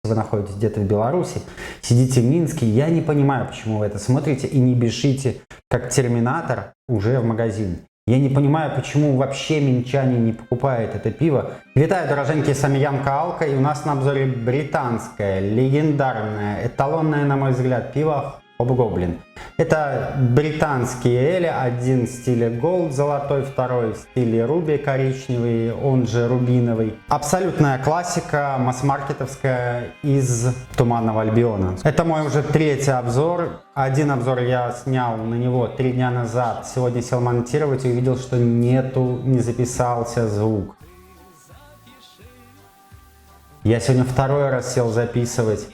вы находитесь где-то в Беларуси, сидите в Минске, я не понимаю, почему вы это смотрите и не бежите, как терминатор, уже в магазин. Я не понимаю, почему вообще минчане не покупают это пиво. Витаю, дороженькие, с вами Янка Алка, и у нас на обзоре британское, легендарное, эталонное, на мой взгляд, пиво Hobgoblin. Это британские эли, один в стиле Gold золотой, второй в стиле Ruby коричневый, он же рубиновый. Абсолютная классика, масс-маркетовская из Туманного Альбиона. Это мой уже третий обзор. Один обзор я снял на него 3 дня назад. Сегодня сел монтировать и увидел, что не записался звук. Я сегодня второй раз сел записывать.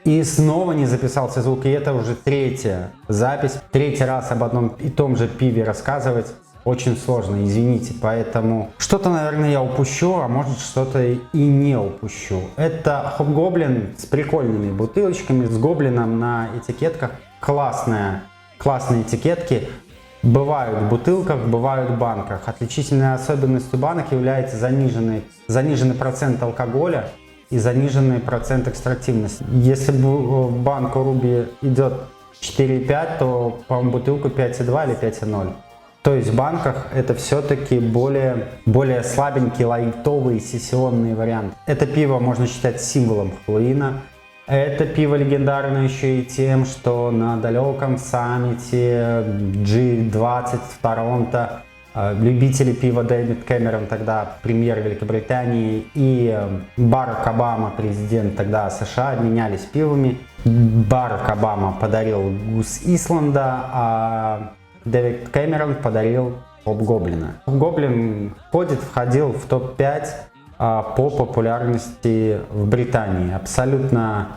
И снова не записался звук, и это уже третья запись. Третий раз об одном и том же пиве рассказывать очень сложно, извините. Поэтому что-то, наверное, я упущу, а может что-то и не упущу. Это Hobgoblin с прикольными бутылочками, с гоблином на этикетках. Классные этикетки. Бывают в бутылках, бывают в банках. Отличительной особенностью банок является заниженный процент алкоголя и заниженный процент экстрактивности. Если в банку Ruby идет 4,5, то, по-моему, бутылку 5,2 или 5,0. То есть в банках это все-таки более слабенький, лайтовый, сессионный вариант. Это пиво можно считать символом Хэллоуина. Это пиво легендарно еще и тем, что на далеком саммите G20 в Торонто любители пива Дэвид Кэмерон, тогда премьер Великобритании, и Барак Обама, президент тогда США, обменялись пивами. Барак Обама подарил Гус Исланда, а Дэвид Кэмерон подарил Hobgoblin. Hobgoblin входил в топ-5 по популярности в Британии. Абсолютно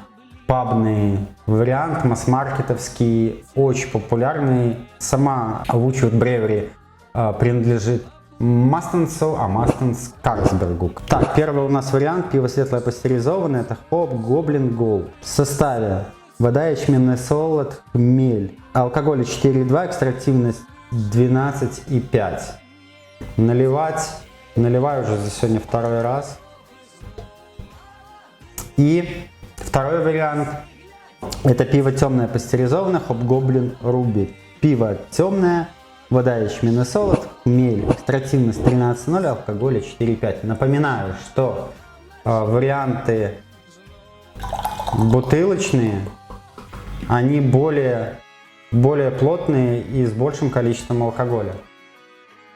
пабный вариант, масс-маркетовский, очень популярный. Сама Woodford Brewery принадлежит Мастенсу, а Мастенс Карлсбергу. Так, первый у нас вариант, пиво светлое пастеризованное, это Hobgoblin Gold. В составе вода, ячменный солод, хмель, алкоголь 4,2, экстрактивность 12,5. Наливаю уже за сегодня второй раз. И второй вариант, это пиво темное пастеризованное, Hobgoblin Ruby. Пиво темное, вода, ячменный солод, хмель, экстрактивность 13,0, алкоголя 4,5. Напоминаю, что варианты бутылочные, они более плотные и с большим количеством алкоголя.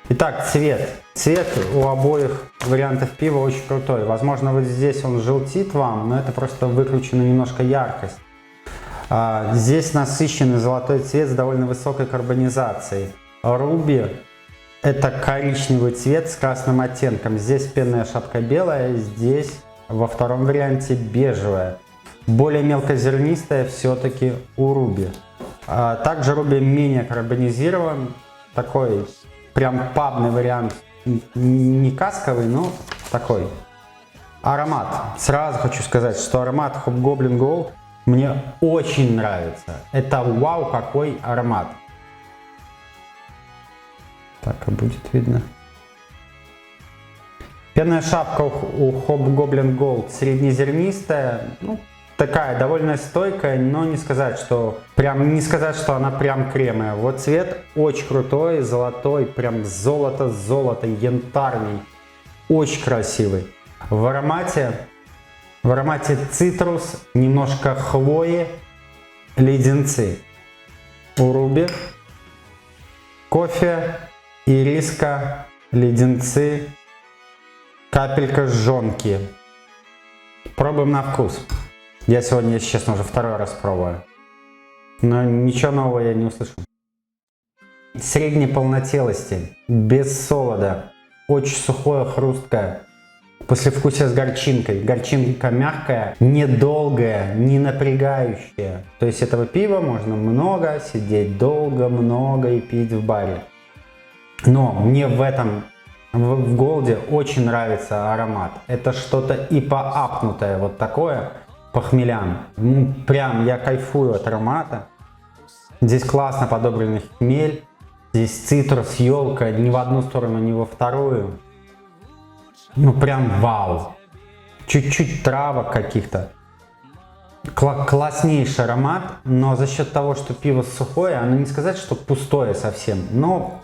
Итак, цвет. Цвет у обоих вариантов пива очень крутой. Возможно, вот здесь он желтит вам, но это просто выключена немножко яркость. Здесь насыщенный золотой цвет с довольно высокой карбонизацией. Ruby — это коричневый цвет с красным оттенком. Здесь пенная шапка белая, здесь во втором варианте бежевая. Более мелкозернистая все-таки у Ruby. Также Ruby менее карбонизирован. Такой прям пабный вариант. Не касковый, но такой. Аромат. Сразу хочу сказать, что аромат Hobgoblin Gold мне очень нравится. Это вау, какой аромат. Так, а будет видно. Пенная шапка у Hobgoblin Gold среднезернистая, такая довольно стойкая, но не сказать, что она прям кремовая. Вот цвет очень крутой, золотой, прям золото, янтарный, очень красивый. В аромате цитрус, немножко хвои, леденцы. У Ruby кофе, ириска, леденцы, капелька жжёнки. Пробуем на вкус. Я сегодня, если честно, уже второй раз пробую. Но ничего нового я не услышу. Средней полнотелости, без солода, очень сухое, хрусткое. Послевкусие с горчинкой. Горчинка мягкая, недолгая, не напрягающая. То есть этого пива можно много, сидеть долго, много и пить в баре. Но мне в Голде очень нравится аромат. Это что-то и поапнутое, вот такое, по хмелям. Прям я кайфую от аромата. Здесь классно подобранный хмель. Здесь цитрус, елка, ни в одну сторону, ни во вторую. Прям вау. Чуть-чуть травок каких-то. класснейший аромат, но за счет того, что пиво сухое, оно не сказать, что пустое совсем, но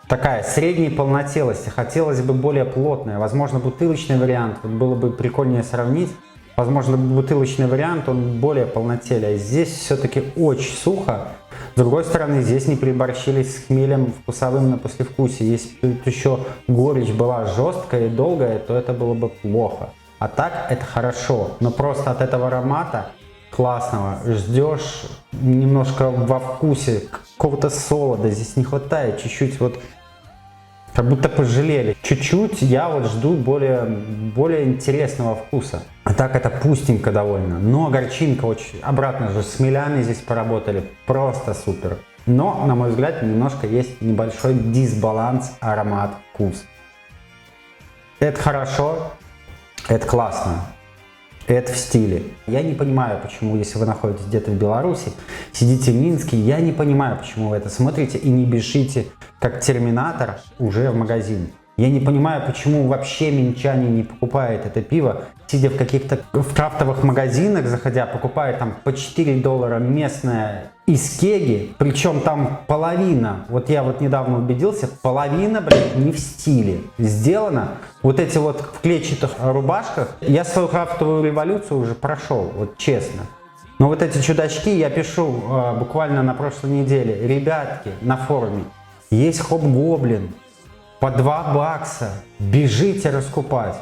такая средней полнотелости. Хотелось бы более плотная. Возможно, бутылочный вариант, вот было бы прикольнее сравнить. Возможно, бутылочный вариант, он более полнотелее. Здесь все-таки очень сухо. С другой стороны, здесь не переборщились с хмелем вкусовым на послевкусие. Если бы еще горечь была жесткая и долгая, то это было бы плохо. А так это хорошо. Но просто от этого аромата классного ждешь немножко во вкусе какого-то солода. Здесь не хватает чуть-чуть вот, как будто пожалели. Чуть-чуть я вот жду более интересного вкуса. А так это пустенько довольно. Но горчинка очень, обратно же, с хмелями здесь поработали. Просто супер. Но, на мой взгляд, немножко есть небольшой дисбаланс аромат-вкус. Это хорошо, это классно. Это в стиле. Я не понимаю, почему, если вы находитесь где-то в Беларуси, сидите в Минске, я не понимаю, почему вы это смотрите и не бежите, как терминатор, уже в магазин. Я не понимаю, почему вообще минчане не покупают это пиво, сидя в каких-то крафтовых магазинах, заходя, покупают там по $4 местное из кеги, причем там половина, вот я вот недавно убедился, половина, блядь, не в стиле сделана. Вот эти вот в клетчатых рубашках, я свою крафтовую революцию уже прошел, вот честно. Но вот эти чудачки, я пишу буквально на прошлой неделе, ребятки, на форуме, есть Hobgoblin, по $2, бежите раскупать.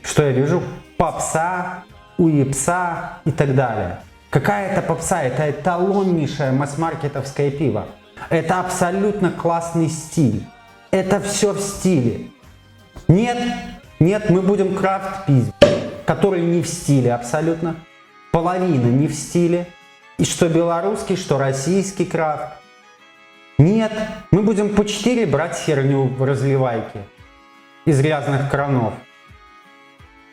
Что я вижу? Попса, уепса и так далее. Какая это попса? Это эталоннейшее масс-маркетовское пиво. Это абсолютно классный стиль. Это все в стиле. Нет, мы будем крафт пить, который не в стиле абсолютно. Половина не в стиле. И что белорусский, что российский крафт. Нет, мы будем по 4 брать херню в разливайке из грязных кранов.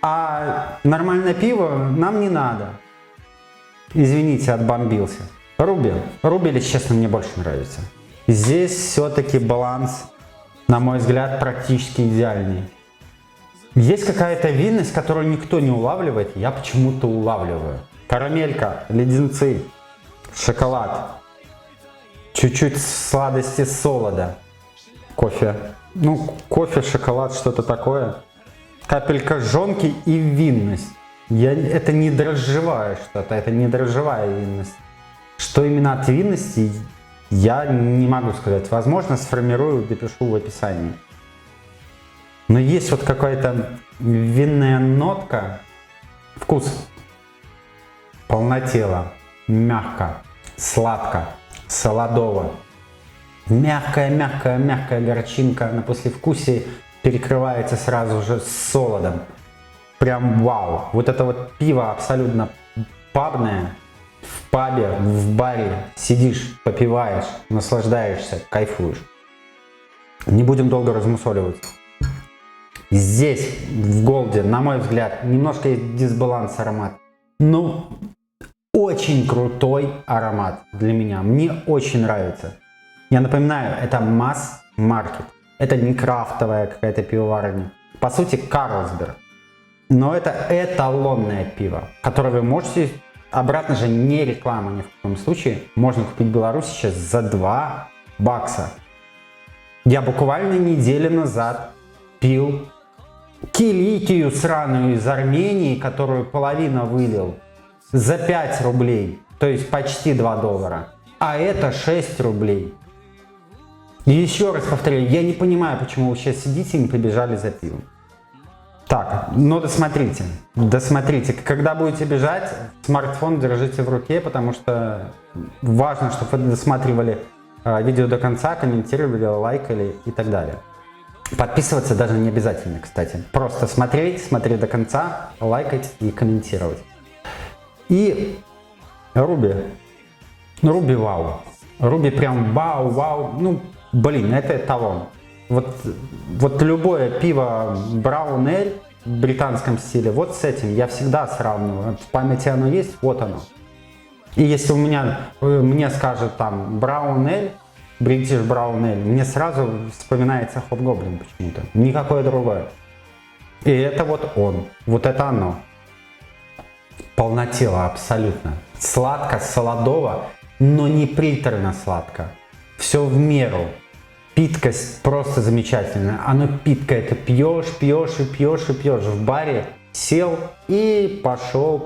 А нормальное пиво нам не надо. Извините, отбомбился. Руби, если честно, мне больше нравится. Здесь все-таки баланс, на мой взгляд, практически идеальный. Есть какая-то винность, которую никто не улавливает, я почему-то улавливаю. Карамелька, леденцы, шоколад. Чуть-чуть сладости солода. Кофе. Ну, кофе, шоколад, что-то такое. Капелька жжёнки и винность. Это не дрожжевая что-то, это не дрожжевая винность. Что именно от винности, я не могу сказать. Возможно, сформирую, допишу в описании. Но есть вот какая-то винная нотка. Вкус. Полнотело, мягко, сладко. Солодово. Мягкая горчинка на послевкусии перекрывается сразу же с солодом. Прям вау. Вот это вот пиво абсолютно пабное. В пабе, в баре сидишь, попиваешь, наслаждаешься, кайфуешь. Не будем долго размусоливать. Здесь, в Голде, на мой взгляд, немножко есть дисбаланс аромат. Ну, очень крутой аромат для меня. Мне очень нравится. Я напоминаю, это масс-маркет. Это не крафтовая какая-то пивоварня. По сути, Карлсберг. Но это эталонное пиво, которое вы можете... Обратно же не реклама ни в каком случае. Можно купить в Беларуси сейчас за $2. Я буквально неделю назад пил киликию сраную из Армении, которую половина вылил, за 5 рублей, то есть почти $2, а это 6 рублей. И еще раз повторяю, я не понимаю, почему вы сейчас сидите и не побежали за пивом. Так, но досмотрите, когда будете бежать, смартфон держите в руке, потому что важно, чтобы вы досматривали видео до конца, комментировали, лайкали и так далее. Подписываться даже не обязательно, кстати, просто смотреть до конца, лайкать и комментировать. И Руби вау. Руби прям вау. Ну, блин, это эталон. Вот любое пиво Brown Ale в британском стиле, вот с этим я всегда сравниваю. В памяти оно есть, вот оно. И если мне скажут там Brown Ale, British Brown Ale, мне сразу вспоминается Hobgoblin почему-то. Никакое другое. И это вот он. Вот это оно. полнотела абсолютно. Сладко, солодово, но не приторно сладко. Все в меру. Питкость просто замечательная. Оно питкое, ты пьешь, пьешь и пьешь и пьешь. В баре сел и пошел.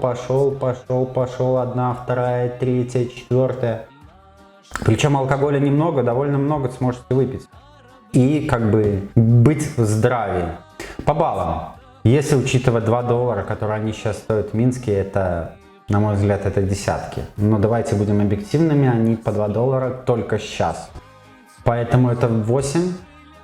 Одна, вторая, третья, четвертая. Причем алкоголя немного, довольно много сможете выпить. И как бы быть в здравии. По баллам. Если учитывать $2, которые они сейчас стоят в Минске, это, на мой взгляд, это десятки. Но давайте будем объективными, они по $2 только сейчас. Поэтому это 8,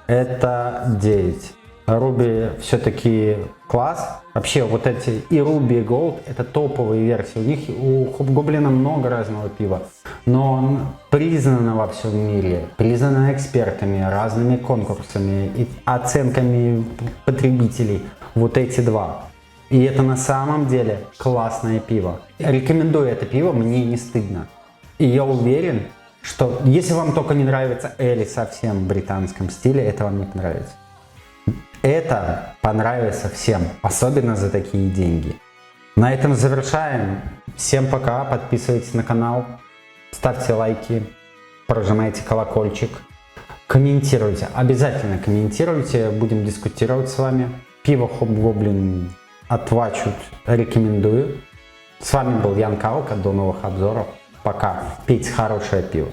это 9. Руби все-таки класс. Вообще вот эти и Ruby, и Gold это топовые версии. У них у Hobgoblin много разного пива. Но признано во всем мире, признано экспертами, разными конкурсами и оценками потребителей. Вот эти два. И это на самом деле классное пиво. Рекомендую это пиво, мне не стыдно. И я уверен, что если вам только не нравится Эли совсем в британском стиле, это вам не понравится. Это понравится всем, особенно за такие деньги. На этом завершаем. Всем пока, подписывайтесь на канал, ставьте лайки, прожимайте колокольчик, комментируйте, обязательно комментируйте, будем дискутировать с вами. Пиво Hobgoblin отвачут, рекомендую. С вами был Ян Каука, до новых обзоров. Пока. Пейте хорошее пиво.